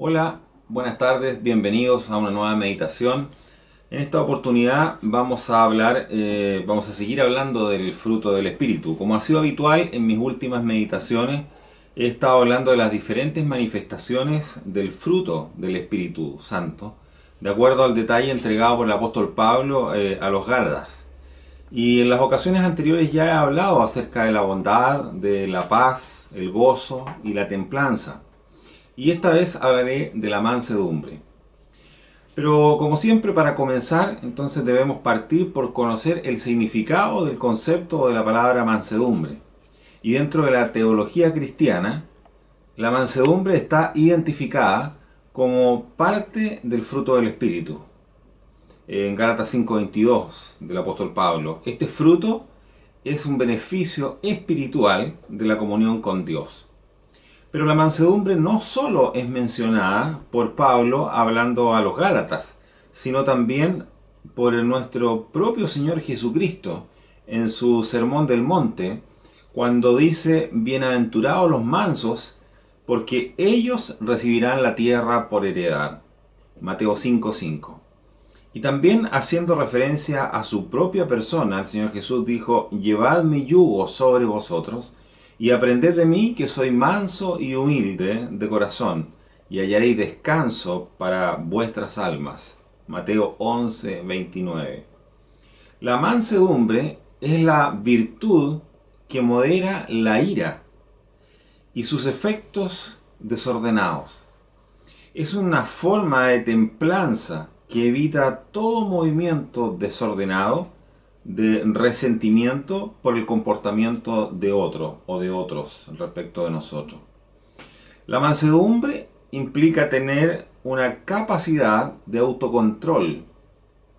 Hola, buenas tardes, bienvenidos a una nueva meditación. En esta oportunidad vamos a seguir hablando del fruto del Espíritu. Como ha sido habitual en mis últimas meditaciones, he estado hablando de las diferentes manifestaciones del fruto del Espíritu Santo, de acuerdo al detalle entregado por el apóstol Pablo a los Gálatas. Y en las ocasiones anteriores ya he hablado acerca de la bondad, de la paz, el gozo y la templanza. Y esta vez hablaré de la mansedumbre. Pero como siempre, para comenzar, entonces debemos partir por conocer el significado del concepto o de la palabra mansedumbre. Y dentro de la teología cristiana, la mansedumbre está identificada como parte del fruto del Espíritu. En Gálatas 5:22 del apóstol Pablo, este fruto es un beneficio espiritual de la comunión con Dios. Pero la mansedumbre no solo es mencionada por Pablo hablando a los Gálatas, sino también por nuestro propio Señor Jesucristo en su Sermón del Monte, cuando dice: bienaventurados los mansos, porque ellos recibirán la tierra por heredad. Mateo 5:5. Y también haciendo referencia a su propia persona, el Señor Jesús dijo: llevad mi yugo sobre vosotros, y aprended de mí, que soy manso y humilde de corazón, y hallaréis descanso para vuestras almas. Mateo 11:29. La mansedumbre es la virtud que modera la ira y sus efectos desordenados. Es una forma de templanza que evita todo movimiento desordenado de resentimiento por el comportamiento de otro o de otros respecto de nosotros. La mansedumbre implica tener una capacidad de autocontrol,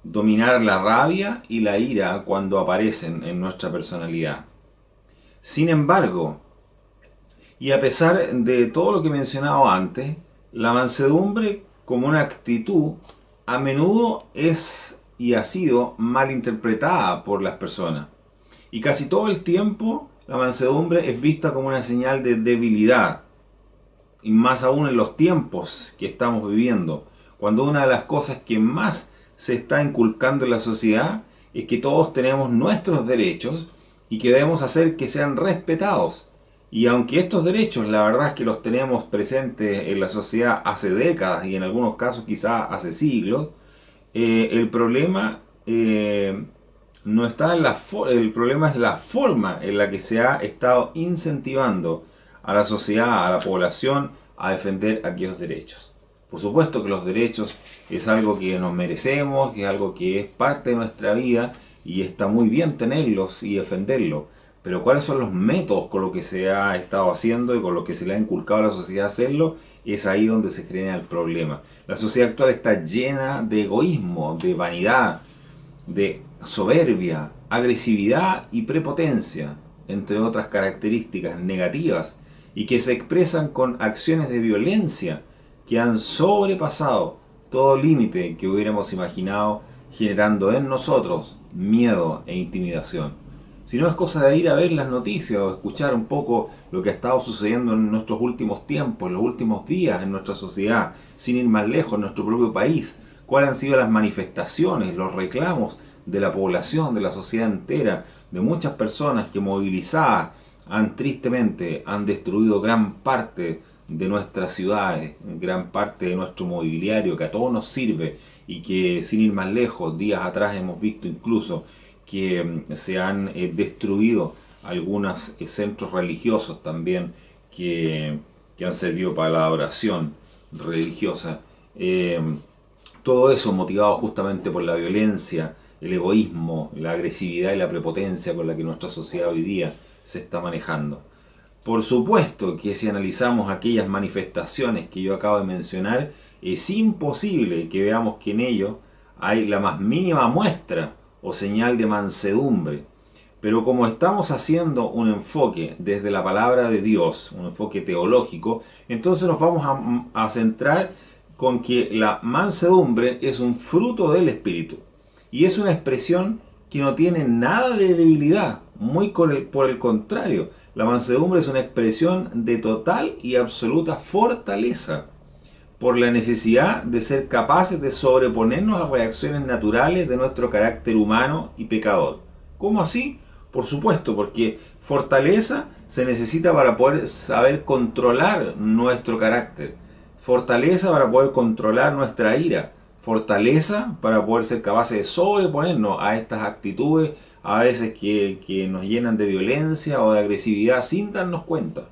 dominar la rabia y la ira cuando aparecen en nuestra personalidad. Sin embargo, y a pesar de todo lo que he mencionado antes, la mansedumbre como una actitud a menudo es y ha sido mal interpretada por las personas. Y casi todo el tiempo la mansedumbre es vista como una señal de debilidad. Y más aún en los tiempos que estamos viviendo, cuando una de las cosas que más se está inculcando en la sociedad es que todos tenemos nuestros derechos y que debemos hacer que sean respetados. Y aunque estos derechos, la verdad es que los tenemos presentes en la sociedad hace décadas y en algunos casos quizás hace siglos, el problema no está en el problema es la forma en la que se ha estado incentivando a la sociedad, a la población, a defender aquellos derechos. Por supuesto que los derechos es algo que nos merecemos, que es algo que es parte de nuestra vida y está muy bien tenerlos y defenderlos. Pero ¿cuáles son los métodos con los que se ha estado haciendo y con los que se le ha inculcado a la sociedad hacerlo? Es ahí donde se crea el problema. La sociedad actual está llena de egoísmo, de vanidad, de soberbia, agresividad y prepotencia, entre otras características negativas, y que se expresan con acciones de violencia que han sobrepasado todo límite que hubiéramos imaginado, generando en nosotros miedo e intimidación. Si no, es cosa de ir a ver las noticias o escuchar un poco lo que ha estado sucediendo en nuestros últimos tiempos, en los últimos días en nuestra sociedad, sin ir más lejos, en nuestro propio país. ¿Cuáles han sido las manifestaciones, los reclamos de la población, de la sociedad entera, de muchas personas que movilizadas tristemente han destruido gran parte de nuestras ciudades, gran parte de nuestro mobiliario que a todos nos sirve, y que sin ir más lejos, días atrás hemos visto incluso que se han destruido algunos centros religiosos también que han servido para la adoración religiosa. Todo eso motivado justamente por la violencia, el egoísmo, la agresividad y la prepotencia con la que nuestra sociedad hoy día se está manejando. Por supuesto que si analizamos aquellas manifestaciones que yo acabo de mencionar, es imposible que veamos que en ello hay la más mínima muestra o señal de mansedumbre. Pero como estamos haciendo un enfoque desde la palabra de Dios, un enfoque teológico, entonces nos vamos a centrar con que la mansedumbre es un fruto del Espíritu. Y es una expresión que no tiene nada de debilidad, por el contrario, la mansedumbre es una expresión de total y absoluta fortaleza. por la necesidad de ser capaces de sobreponernos a reacciones naturales de nuestro carácter humano y pecador. ¿Cómo así? Por supuesto, porque fortaleza se necesita para poder saber controlar nuestro carácter. Fortaleza para poder controlar nuestra ira. Fortaleza para poder ser capaces de sobreponernos a estas actitudes a veces que nos llenan de violencia o de agresividad sin darnos cuenta.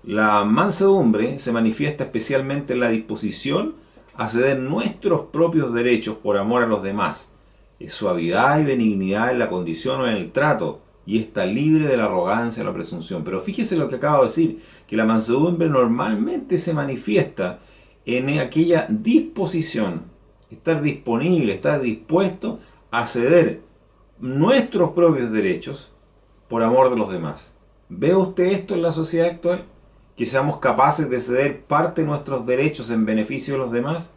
La mansedumbre se manifiesta especialmente en la disposición a ceder nuestros propios derechos por amor a los demás. Es suavidad y benignidad en la condición o en el trato, y está libre de la arrogancia o la presunción. Pero fíjese lo que acabo de decir, que la mansedumbre normalmente se manifiesta en aquella disposición, estar disponible, estar dispuesto a ceder nuestros propios derechos por amor de los demás. ¿Ve usted esto en la sociedad actual? Que seamos capaces de ceder parte de nuestros derechos en beneficio de los demás.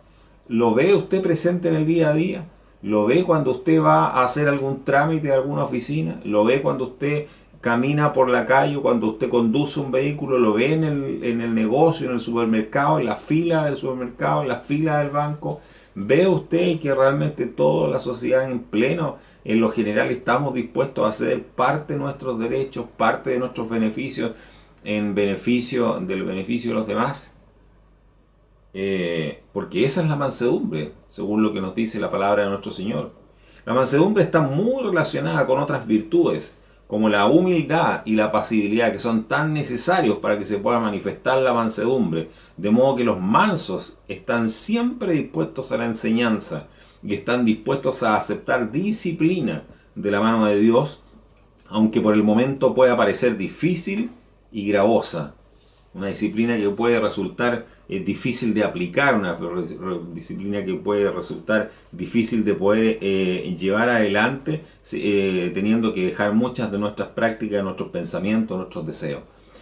¿Lo ve usted presente en el día a día? ¿Lo ve cuando usted va a hacer algún trámite a alguna oficina? ¿Lo ve cuando usted camina por la calle, cuando usted conduce un vehículo? ¿Lo ve en el negocio, en el supermercado, en la fila del supermercado, en la fila del banco? ¿Ve usted que realmente toda la sociedad en pleno, en lo general, estamos dispuestos a ceder parte de nuestros derechos, parte de nuestros beneficios, en beneficio del beneficio de los demás? Porque esa es la mansedumbre, según lo que nos dice la palabra de nuestro Señor. La mansedumbre está muy relacionada con otras virtudes, como la humildad y la pasibilidad, que son tan necesarios para que se pueda manifestar la mansedumbre. De modo que los mansos están siempre dispuestos a la enseñanza y están dispuestos a aceptar disciplina de la mano de Dios, aunque por el momento pueda parecer difícil y gravosa. Una disciplina que puede resultar difícil de aplicar, una disciplina que puede resultar difícil de poder llevar adelante, teniendo que dejar muchas de nuestras prácticas, nuestros pensamientos, nuestros deseos.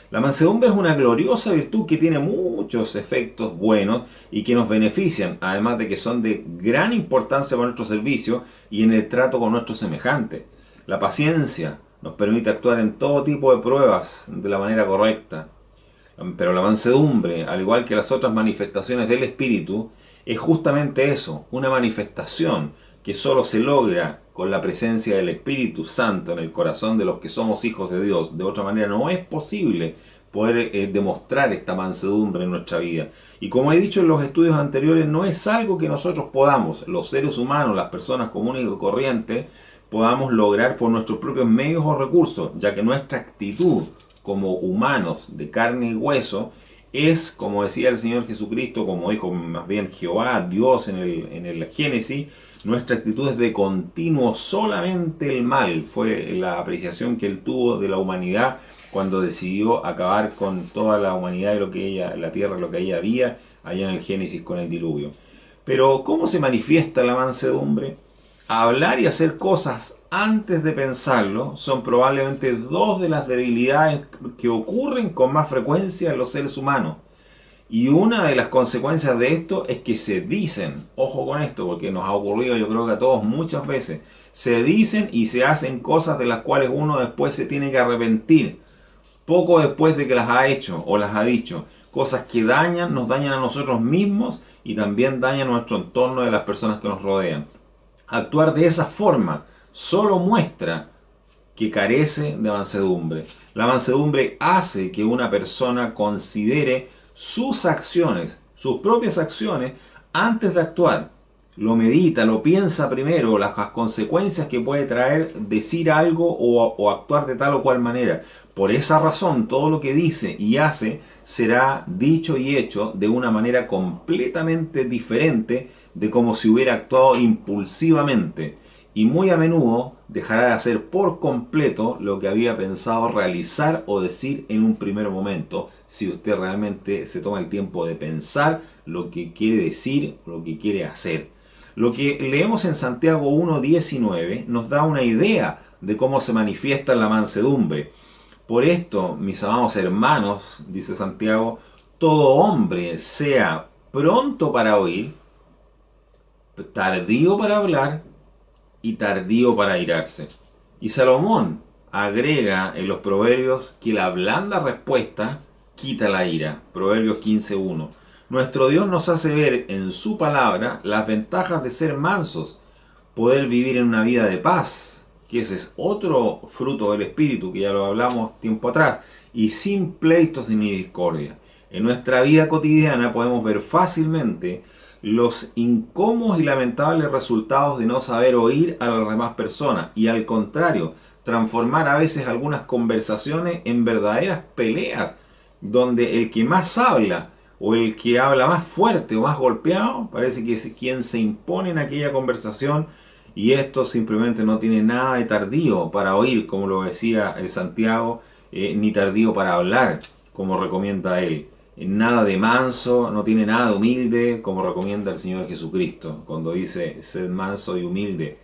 La mansedumbre es una gloriosa virtud que tiene muchos efectos buenos y que nos benefician, además de que son de gran importancia para nuestro servicio y en el trato con nuestros semejantes. La paciencia nos permite actuar en todo tipo de pruebas de la manera correcta. Pero la mansedumbre, al igual que las otras manifestaciones del Espíritu, es justamente eso, una manifestación que solo se logra con la presencia del Espíritu Santo en el corazón de los que somos hijos de Dios. De otra manera no es posible poder demostrar esta mansedumbre en nuestra vida. Y como he dicho en los estudios anteriores, no es algo que nosotros podamos, los seres humanos, las personas comunes y corrientes, podamos lograr por nuestros propios medios o recursos, ya que nuestra actitud como humanos de carne y hueso es, como decía el Señor Jesucristo, como dijo más bien Jehová, Dios en el Génesis, nuestra actitud es de continuo solamente el mal. Fue la apreciación que él tuvo de la humanidad cuando decidió acabar con toda la humanidad y lo que la tierra, lo que ella había allá en el Génesis con el diluvio. Pero ¿cómo se manifiesta la mansedumbre? Hablar y hacer cosas antes de pensarlo son probablemente dos de las debilidades que ocurren con más frecuencia en los seres humanos. Y una de las consecuencias de esto es que se dicen, ojo con esto, porque nos ha ocurrido yo creo que a todos muchas veces, se dicen y se hacen cosas de las cuales uno después se tiene que arrepentir, poco después de que las ha hecho o las ha dicho. Cosas que nos dañan a nosotros mismos y también dañan a nuestro entorno de las personas que nos rodean. Actuar de esa forma solo muestra que carece de mansedumbre. La mansedumbre hace que una persona considere sus acciones, sus propias acciones, antes de actuar. Lo medita, lo piensa primero, las consecuencias que puede traer decir algo o actuar de tal o cual manera. Por esa razón, todo lo que dice y hace será dicho y hecho de una manera completamente diferente de como si hubiera actuado impulsivamente. Y muy a menudo dejará de hacer por completo lo que había pensado realizar o decir en un primer momento, si usted realmente se toma el tiempo de pensar lo que quiere decir, lo que quiere hacer. Lo que leemos en Santiago 1:19 nos da una idea de cómo se manifiesta la mansedumbre. Por esto, mis amados hermanos, dice Santiago, todo hombre sea pronto para oír, tardío para hablar y tardío para airarse. Y Salomón agrega en los proverbios que la blanda respuesta quita la ira. Proverbios 15:1. Nuestro Dios nos hace ver en su palabra las ventajas de ser mansos, poder vivir en una vida de paz, que ese es otro fruto del Espíritu, que ya lo hablamos tiempo atrás, y sin pleitos ni discordia. En nuestra vida cotidiana podemos ver fácilmente los incómodos y lamentables resultados de no saber oír a las demás personas y al contrario, transformar a veces algunas conversaciones en verdaderas peleas, donde el que más habla o el que habla más fuerte o más golpeado parece que es quien se impone en aquella conversación, y esto simplemente no tiene nada de tardío para oír, como lo decía Santiago, ni tardío para hablar, como recomienda él. Nada de manso, no tiene nada de humilde, como recomienda el Señor Jesucristo, cuando dice, sed manso y humilde.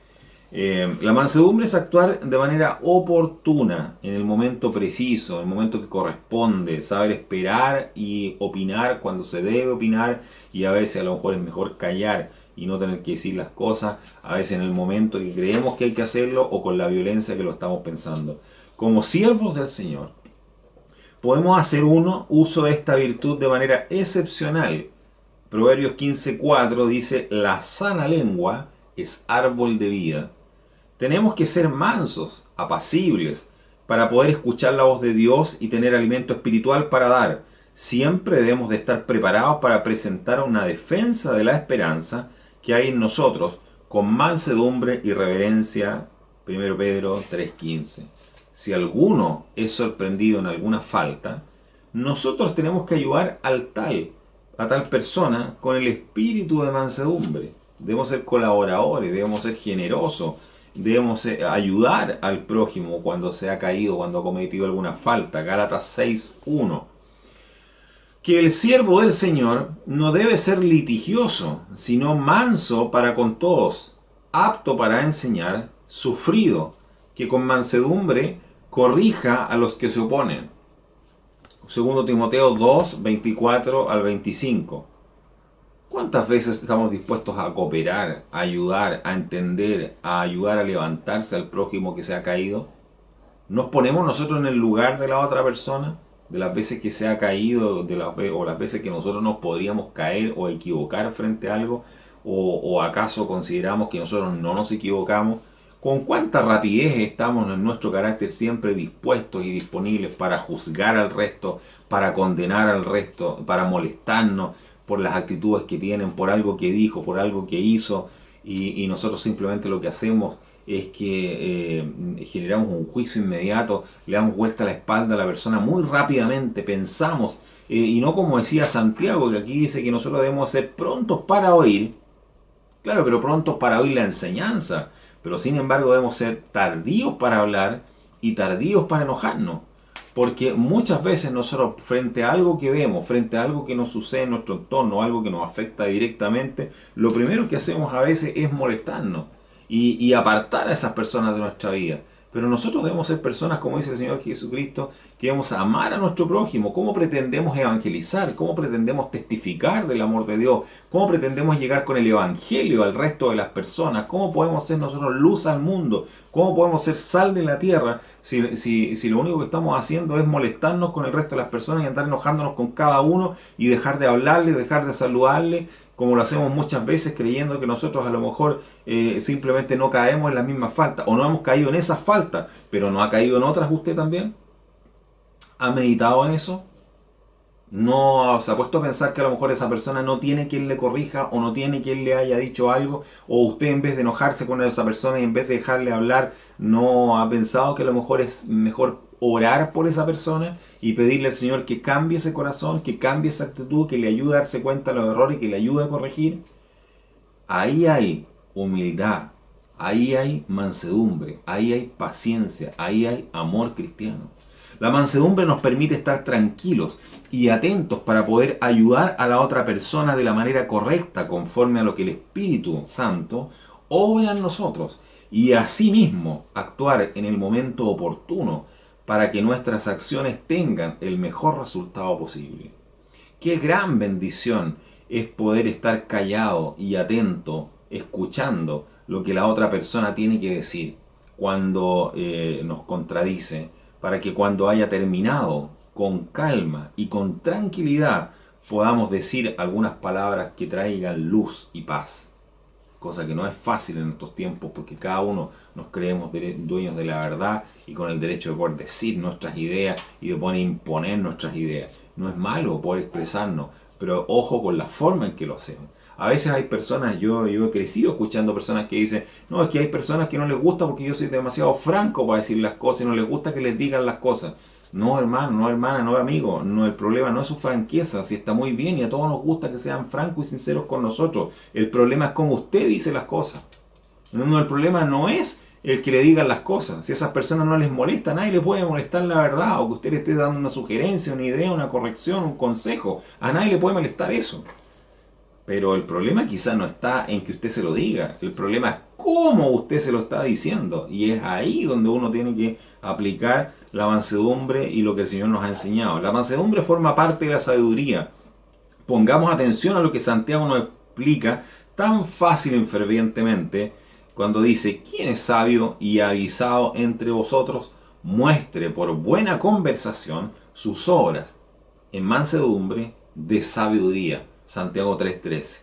La mansedumbre es actuar de manera oportuna, en el momento preciso, en el momento que corresponde, saber esperar y opinar cuando se debe opinar, y a veces a lo mejor es mejor callar y no tener que decir las cosas, a veces en el momento que creemos que hay que hacerlo o con la violencia que lo estamos pensando. Como siervos del Señor, podemos hacer uso de esta virtud de manera excepcional. Proverbios 15:4 dice, la sana lengua es árbol de vida. Tenemos que ser mansos, apacibles, para poder escuchar la voz de Dios y tener alimento espiritual para dar. Siempre debemos de estar preparados para presentar una defensa de la esperanza que hay en nosotros con mansedumbre y reverencia. 1 Pedro 3:15. Si alguno es sorprendido en alguna falta, nosotros tenemos que ayudar a tal persona con el espíritu de mansedumbre. Debemos ser colaboradores, debemos ser generosos, debemos ayudar al prójimo cuando se ha caído, cuando ha cometido alguna falta. Gálatas 6:1. Que el siervo del Señor no debe ser litigioso, sino manso para con todos, apto para enseñar, sufrido, que con mansedumbre corrija a los que se oponen. 2 Timoteo 2:24 al 25. ¿Cuántas veces estamos dispuestos a cooperar, a ayudar, a entender, a ayudar a levantarse al prójimo que se ha caído? ¿Nos ponemos nosotros en el lugar de la otra persona? De las veces que se ha caído, o las veces que nosotros nos podríamos caer o equivocar frente a algo, o acaso consideramos que nosotros no nos equivocamos. ¿Con cuánta rapidez estamos en nuestro carácter siempre dispuestos y disponibles para juzgar al resto, para condenar al resto, para molestarnos por las actitudes que tienen, por algo que dijo, por algo que hizo, y nosotros simplemente lo que hacemos es que generamos un juicio inmediato, le damos vuelta a la espalda a la persona muy rápidamente, pensamos, y no como decía Santiago, que aquí dice que nosotros debemos ser prontos para oír, claro, pero prontos para oír la enseñanza, pero sin embargo debemos ser tardíos para hablar y tardíos para enojarnos. Porque muchas veces nosotros, frente a algo que vemos, frente a algo que nos sucede en nuestro entorno, algo que nos afecta directamente, lo primero que hacemos a veces es molestarnos y apartar a esas personas de nuestra vida. Pero nosotros debemos ser personas, como dice el Señor Jesucristo, que debemos amar a nuestro prójimo. ¿Cómo pretendemos evangelizar? ¿Cómo pretendemos testificar del amor de Dios? ¿Cómo pretendemos llegar con el Evangelio al resto de las personas? ¿Cómo podemos ser nosotros luz al mundo? ¿Cómo podemos ser sal de la tierra si lo único que estamos haciendo es molestarnos con el resto de las personas y andar enojándonos con cada uno y dejar de hablarle, dejar de saludarle, como lo hacemos muchas veces creyendo que nosotros a lo mejor simplemente no caemos en la misma falta o no hemos caído en esa falta, pero no ha caído en otras usted también? ¿Ha meditado en eso? ¿No se ha puesto a pensar que a lo mejor esa persona no tiene quien le corrija o no tiene quien le haya dicho algo? ¿O usted, en vez de enojarse con esa persona y en vez de dejarle hablar, no ha pensado que a lo mejor es mejor orar por esa persona y pedirle al Señor que cambie ese corazón, que cambie esa actitud, que le ayude a darse cuenta de los errores, que le ayude a corregir? Ahí hay humildad, ahí hay mansedumbre, ahí hay paciencia, ahí hay amor cristiano. La mansedumbre nos permite estar tranquilos y atentos para poder ayudar a la otra persona de la manera correcta, conforme a lo que el Espíritu Santo obra en nosotros, y asimismo actuar en el momento oportuno para que nuestras acciones tengan el mejor resultado posible. Qué gran bendición es poder estar callado y atento, escuchando lo que la otra persona tiene que decir cuando nos contradice, para que cuando haya terminado, con calma y con tranquilidad, podamos decir algunas palabras que traigan luz y paz. Cosa que no es fácil en estos tiempos porque cada uno nos creemos dueños de la verdad y con el derecho de poder decir nuestras ideas y de poder imponer nuestras ideas. No es malo poder expresarnos, pero ojo con la forma en que lo hacemos. A veces hay personas, yo he crecido escuchando personas que dicen, no, es que hay personas que no les gusta porque yo soy demasiado franco para decir las cosas y no les gusta que les digan las cosas. No, hermano, no, hermana, no, amigo, no, el problema no es su franqueza, si está muy bien y a todos nos gusta que sean francos y sinceros con nosotros. El problema es cómo usted dice las cosas. No, el problema no es el que le digan las cosas. Si a esas personas no les molesta, a nadie le puede molestar la verdad, o que usted le esté dando una sugerencia, una idea, una corrección, un consejo. A nadie le puede molestar eso. Pero el problema quizá no está en que usted se lo diga. El problema es cómo usted se lo está diciendo. Y es ahí donde uno tiene que aplicar la mansedumbre y lo que el Señor nos ha enseñado. La mansedumbre forma parte de la sabiduría. Pongamos atención a lo que Santiago nos explica tan fácil y fervientemente cuando dice: ¿quién es sabio y avisado entre vosotros? Muestre por buena conversación sus obras en mansedumbre de sabiduría. Santiago 3:13.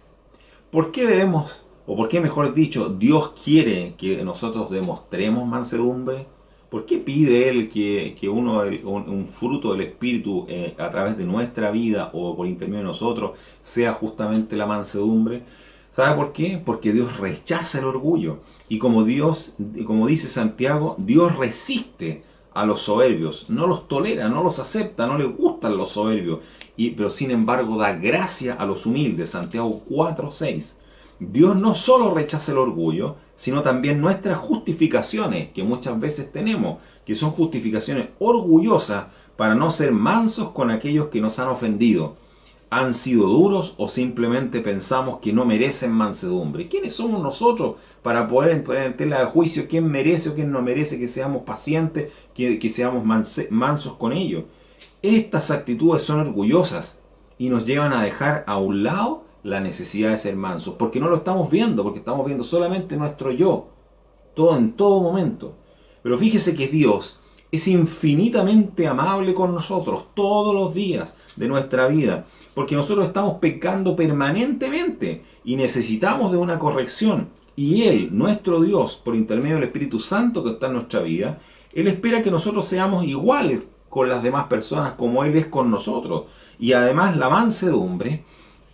¿Por qué debemos, o por qué mejor dicho, Dios quiere que nosotros demostremos mansedumbre? ¿Por qué pide Él que un fruto del Espíritu a través de nuestra vida o por intermedio de nosotros sea justamente la mansedumbre? ¿Sabe por qué? Porque Dios rechaza el orgullo. Y como dice Santiago, Dios resiste a los soberbios, no los tolera, no los acepta, no le gustan los soberbios, pero sin embargo da gracia a los humildes. Santiago 4:6. Dios no solo rechaza el orgullo, sino también nuestras justificaciones, que muchas veces tenemos, que son justificaciones orgullosas para no ser mansos con aquellos que nos han ofendido. ¿Han sido duros o simplemente pensamos que no merecen mansedumbre? ¿Quiénes somos nosotros para poder poner en tela de juicio quién merece o quién no merece que seamos pacientes, que seamos mansos con ellos? Estas actitudes son orgullosas y nos llevan a dejar a un lado la necesidad de ser mansos, porque no lo estamos viendo, porque estamos viendo solamente nuestro yo, todo en todo momento. Pero fíjese que Dios es infinitamente amable con nosotros todos los días de nuestra vida, porque nosotros estamos pecando permanentemente y necesitamos de una corrección. Y Él, nuestro Dios, por intermedio del Espíritu Santo que está en nuestra vida, Él espera que nosotros seamos igual con las demás personas como Él es con nosotros. Y además la mansedumbre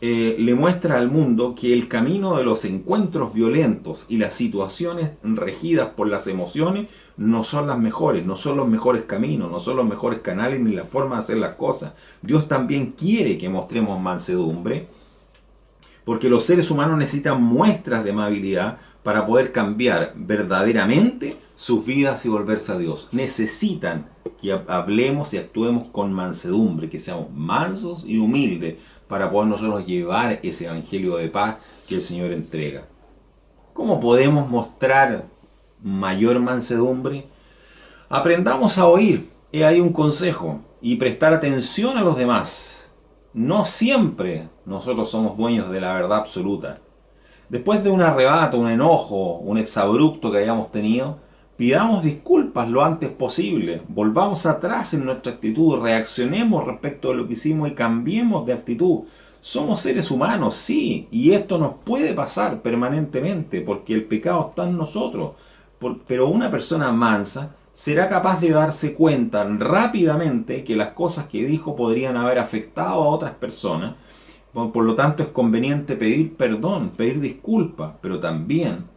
le muestra al mundo que el camino de los encuentros violentos y las situaciones regidas por las emociones no son las mejores, no son los mejores caminos, no son los mejores canales ni la forma de hacer las cosas. Dios también quiere que mostremos mansedumbre, porque los seres humanos necesitan muestras de amabilidad para poder cambiar verdaderamente sus vidas y volverse a Dios. Necesitan que hablemos y actuemos con mansedumbre, que seamos mansos y humildes para poder nosotros llevar ese evangelio de paz que el Señor entrega. ¿Cómo podemos mostrar mayor mansedumbre? Aprendamos a oír, he ahí un consejo, y prestar atención a los demás. No siempre nosotros somos dueños de la verdad absoluta. Después de un arrebato, un enojo, un exabrupto que hayamos tenido, pidamos disculpas lo antes posible, volvamos atrás en nuestra actitud, reaccionemos respecto a lo que hicimos y cambiemos de actitud. Somos seres humanos, sí, y esto nos puede pasar permanentemente porque el pecado está en nosotros. Pero una persona mansa será capaz de darse cuenta rápidamente que las cosas que dijo podrían haber afectado a otras personas. Por lo tanto, es conveniente pedir perdón, pedir disculpas, pero también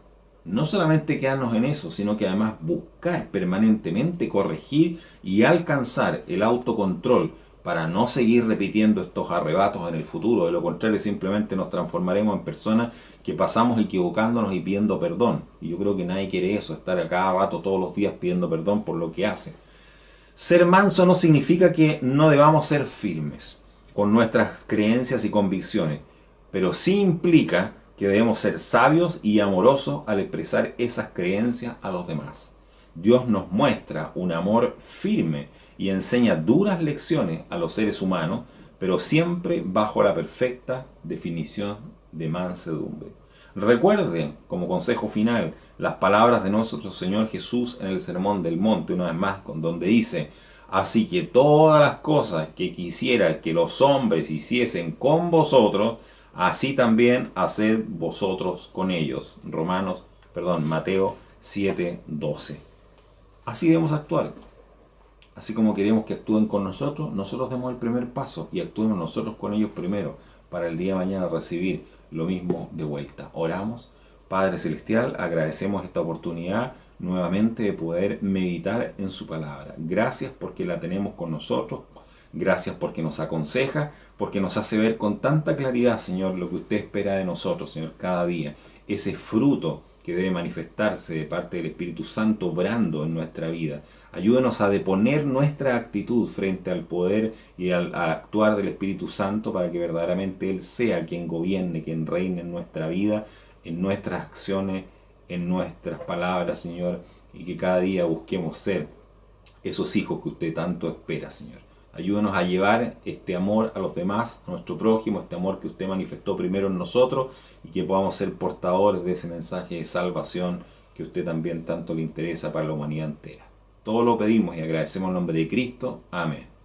no solamente quedarnos en eso, sino que además buscar permanentemente corregir y alcanzar el autocontrol para no seguir repitiendo estos arrebatos en el futuro. De lo contrario, simplemente nos transformaremos en personas que pasamos equivocándonos y pidiendo perdón. Y yo creo que nadie quiere eso, estar a cada rato, todos los días, pidiendo perdón por lo que hace. Ser manso no significa que no debamos ser firmes con nuestras creencias y convicciones, pero sí implica que debemos ser sabios y amorosos al expresar esas creencias a los demás. Dios nos muestra un amor firme y enseña duras lecciones a los seres humanos, pero siempre bajo la perfecta definición de mansedumbre. Recuerde, como consejo final, las palabras de nuestro Señor Jesús en el Sermón del Monte, una vez más, donde dice: Así que todas las cosas que quisiera que los hombres hiciesen con vosotros, así también haced vosotros con ellos. Mateo 7:12. Así debemos actuar. Así como queremos que actúen con nosotros, nosotros demos el primer paso y actuemos nosotros con ellos primero, para el día de mañana recibir lo mismo de vuelta. Oramos. Padre Celestial, agradecemos esta oportunidad nuevamente de poder meditar en su palabra. Gracias porque la tenemos con nosotros. Gracias porque nos aconseja, porque nos hace ver con tanta claridad, Señor, lo que usted espera de nosotros, Señor, cada día. Ese fruto que debe manifestarse de parte del Espíritu Santo obrando en nuestra vida. Ayúdenos a deponer nuestra actitud frente al poder y al actuar del Espíritu Santo para que verdaderamente Él sea quien gobierne, quien reine en nuestra vida, en nuestras acciones, en nuestras palabras, Señor, y que cada día busquemos ser esos hijos que usted tanto espera, Señor. Ayúdanos a llevar este amor a los demás, a nuestro prójimo, este amor que usted manifestó primero en nosotros, y que podamos ser portadores de ese mensaje de salvación que a usted también tanto le interesa para la humanidad entera. Todo lo pedimos y agradecemos en nombre de Cristo. Amén.